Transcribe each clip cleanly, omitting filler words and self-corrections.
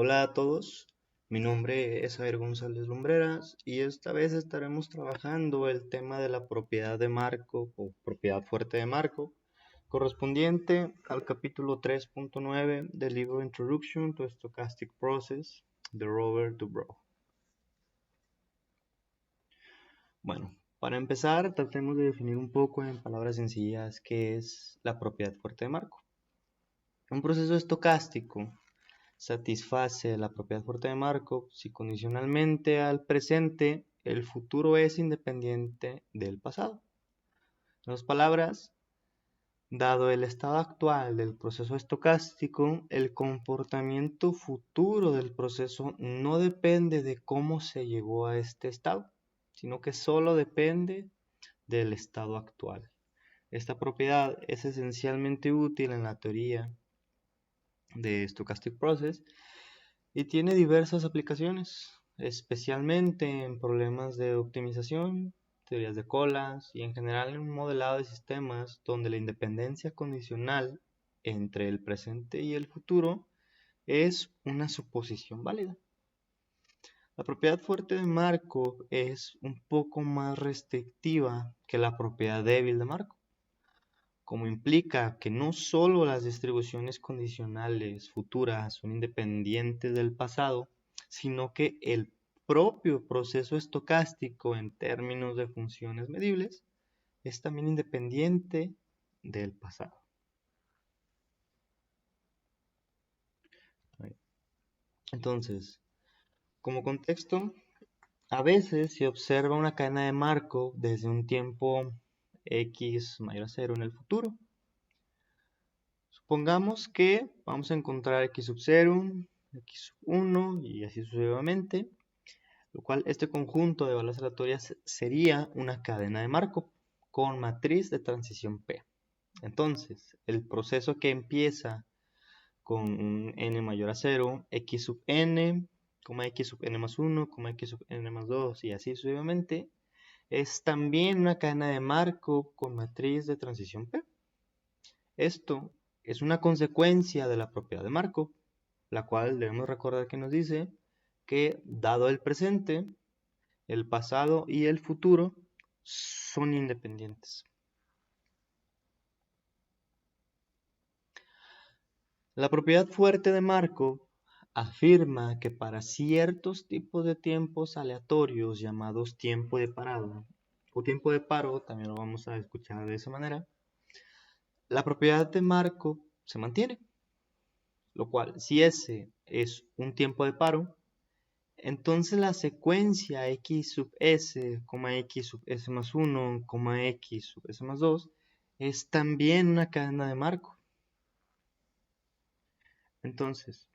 Hola a todos, mi nombre es Javier González Lumbreras y esta vez estaremos trabajando el tema de la propiedad de Markov o propiedad fuerte de Markov, correspondiente al capítulo 3.9 del libro Introduction to Stochastic Process de Robert Dubrow. Bueno, para empezar, tratemos de definir un poco en palabras sencillas qué es la propiedad fuerte de Markov. Un proceso estocástico satisface la propiedad fuerte de Markov si condicionalmente al presente el futuro es independiente del pasado. En otras palabras, dado el estado actual del proceso estocástico, el comportamiento futuro del proceso no depende de cómo se llegó a este estado, sino que solo depende del estado actual. Esta propiedad es esencialmente útil en la teoría de Stochastic Process y tiene diversas aplicaciones, especialmente en problemas de optimización, teorías de colas y en general en un modelado de sistemas donde la independencia condicional entre el presente y el futuro es una suposición válida. La propiedad fuerte de Markov es un poco más restrictiva que la propiedad débil de Markov, como implica que no solo las distribuciones condicionales futuras son independientes del pasado, sino que el propio proceso estocástico en términos de funciones medibles es también independiente del pasado. Entonces, como contexto, a veces se observa una cadena de Markov desde un tiempo x mayor a 0 en el futuro. Supongamos que vamos a encontrar x sub 0, x sub 1 y así sucesivamente, lo cual este conjunto de valores aleatorias sería una cadena de Markov con matriz de transición P. Entonces, el proceso que empieza con un n mayor a 0, x sub n, x sub n más 1, x sub n más 2 y así sucesivamente, es también una cadena de Markov con matriz de transición P. Esto es una consecuencia de la propiedad de Markov, la cual debemos recordar que nos dice que dado el presente, el pasado y el futuro son independientes. La propiedad fuerte de Markov afirma que para ciertos tipos de tiempos aleatorios llamados tiempo de parada o tiempo de paro, también lo vamos a escuchar de esa manera, la propiedad de Markov se mantiene, lo cual si ese es un tiempo de paro, entonces la secuencia x sub s, x sub s más 1, x sub s más 2 es también una cadena de Markov. Entonces,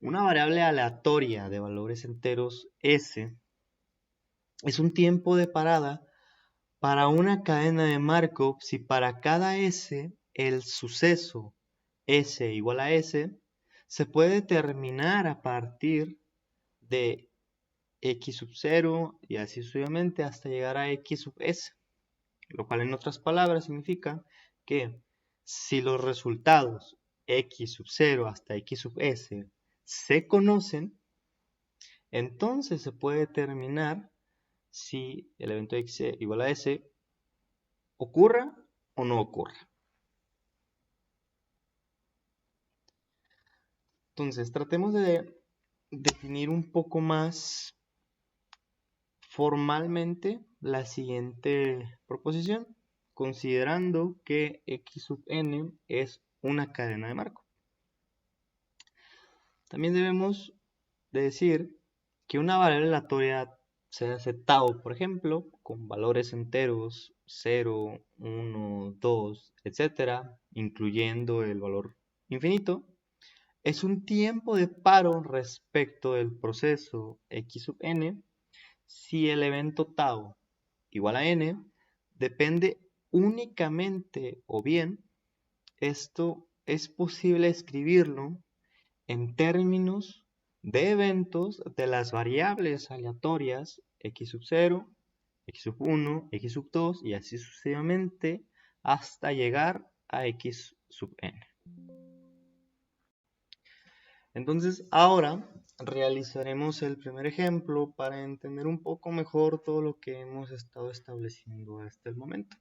una variable aleatoria de valores enteros s es un tiempo de parada para una cadena de Markov si para cada s el suceso s igual a s se puede determinar a partir de x sub 0 y así sucesivamente hasta llegar a x sub s, lo cual en otras palabras significa que si los resultados x sub 0 hasta x sub s se conocen, entonces se puede determinar si el evento x igual a s ocurra o no ocurra. Entonces tratemos de definir un poco más formalmente la siguiente proposición, considerando que x sub n es una cadena de Markov. También debemos de decir que una variable aleatoria, sea tau, por ejemplo, con valores enteros 0, 1, 2, etc., incluyendo el valor infinito, es un tiempo de paro respecto del proceso x sub n si el evento tau igual a n depende únicamente o bien esto es posible escribirlo en términos de eventos de las variables aleatorias x sub 0, x sub 1, x sub 2 y así sucesivamente hasta llegar a x sub n. Entonces, ahora realizaremos el primer ejemplo para entender un poco mejor todo lo que hemos estado estableciendo hasta el momento.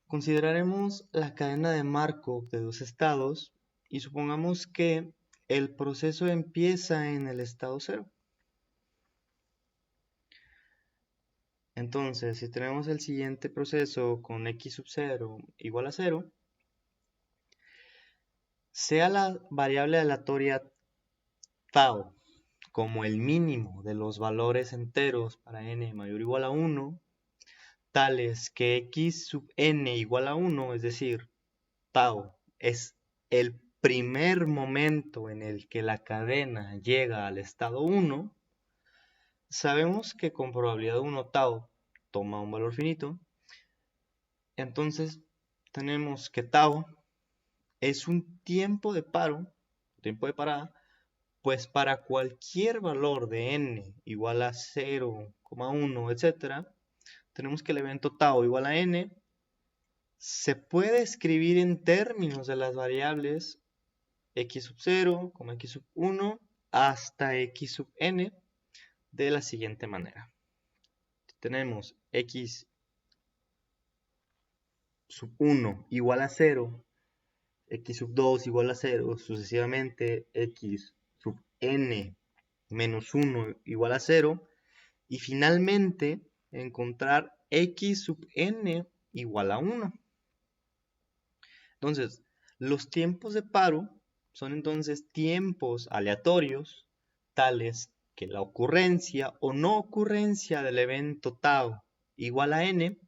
Consideraremos la cadena de Markov de dos estados y supongamos que el proceso empieza en el estado 0. Entonces, si tenemos el siguiente proceso con x sub 0 igual a 0, sea la variable aleatoria tau como el mínimo de los valores enteros para n mayor o igual a 1, tales que x sub n igual a 1, es decir, tau es el primer momento en el que la cadena llega al estado 1, sabemos que con probabilidad 1 tau toma un valor finito. Entonces tenemos que tau es un tiempo de paro, tiempo de parada, pues para cualquier valor de n igual a 0,1, etc., tenemos que el evento tau igual a n se puede escribir en términos de las variables x sub 0, x sub 1 hasta x sub n de la siguiente manera. Tenemos x sub 1 igual a 0, x sub 2 igual a 0, sucesivamente x sub n menos 1 igual a 0, y finalmente encontrar x sub n igual a 1. Entonces, los tiempos de paro son entonces tiempos aleatorios, tales que la ocurrencia o no ocurrencia del evento tau igual a n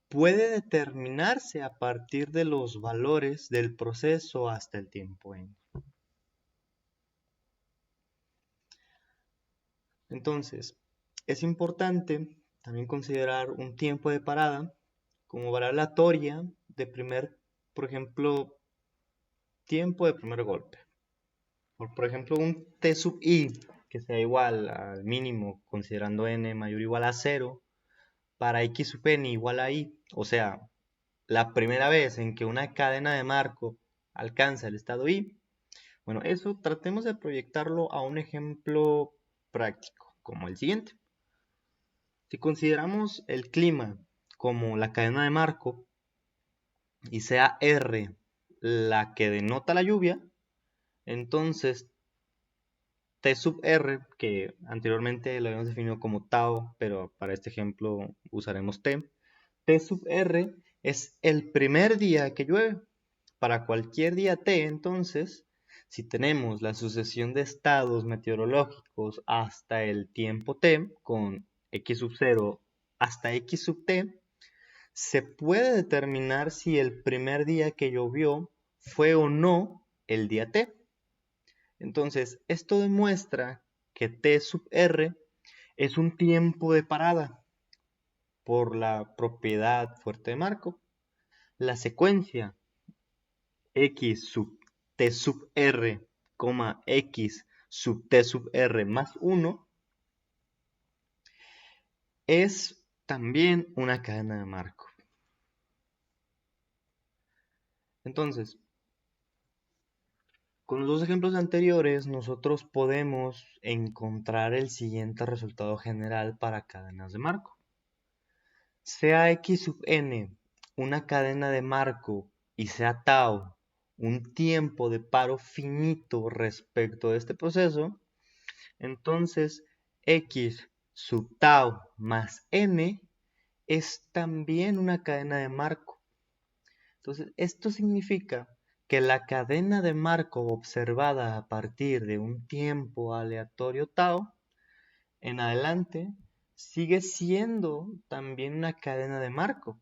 puede determinarse a partir de los valores del proceso hasta el tiempo n. Entonces, es importante también considerar un tiempo de parada como variable aleatoria de por ejemplo, tiempo de primer golpe. Por ejemplo, un t sub i que sea igual al mínimo considerando n mayor o igual a 0 para x sub n igual a i, o sea, la primera vez en que una cadena de Markov alcanza el estado i. Bueno, eso tratemos de proyectarlo a un ejemplo práctico, como el siguiente. Si consideramos el clima como la cadena de Markov y sea R la que denota la lluvia, entonces T sub R, que anteriormente lo habíamos definido como tau, pero para este ejemplo usaremos T. T sub R es el primer día que llueve. Para cualquier día T, entonces, si tenemos la sucesión de estados meteorológicos hasta el tiempo T, con x sub 0 hasta x sub T, se puede determinar si el primer día que llovió fue o no el día T. Entonces, esto demuestra que T sub R es un tiempo de parada por la propiedad fuerte de Markov. La secuencia x sub T sub R, x sub T sub R más 1 es también una cadena de Markov. Entonces, con los dos ejemplos anteriores, nosotros podemos encontrar el siguiente resultado general para cadenas de Markov. Sea x sub n una cadena de Markov y sea tau un tiempo de paro finito respecto de este proceso, entonces x sub tau más n es también una cadena de Markov. Entonces, esto significa que la cadena de Markov observada a partir de un tiempo aleatorio tau en adelante sigue siendo también una cadena de Markov.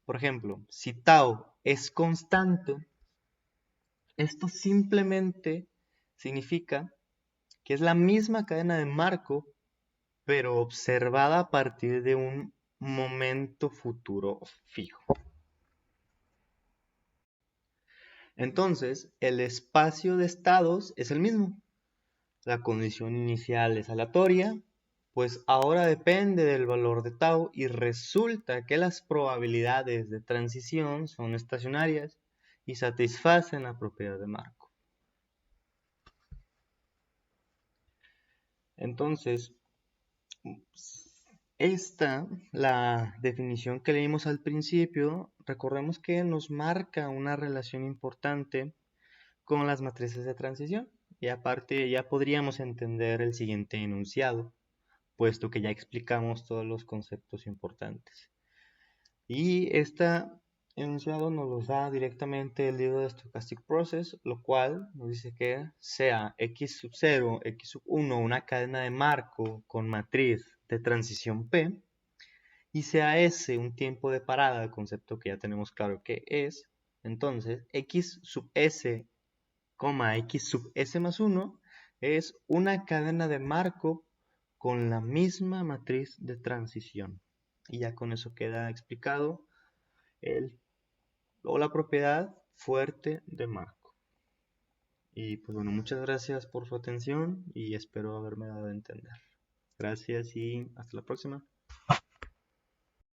Por ejemplo, si tau es constante, esto simplemente significa que es la misma cadena de Markov, pero observada a partir de un momento futuro fijo. Entonces, el espacio de estados es el mismo. La condición inicial es aleatoria, pues ahora depende del valor de tau y resulta que las probabilidades de transición son estacionarias y satisfacen la propiedad de Markov. Entonces, la definición que leímos al principio, recordemos que nos marca una relación importante con las matrices de transición. Y aparte ya podríamos entender el siguiente enunciado, puesto que ya explicamos todos los conceptos importantes. Y este enunciado nos lo da directamente el libro de Stochastic Process, lo cual nos dice que sea x sub 0, x sub 1 una cadena de marco con matriz de transición P, y sea S un tiempo de parada, concepto que ya tenemos claro que es. Entonces, x sub S, x sub S más 1 es una cadena de Markov con la misma matriz de transición. Y ya con eso queda explicado la propiedad fuerte de Markov. Y pues bueno, muchas gracias por su atención y espero haberme dado a entender. Gracias y hasta la próxima.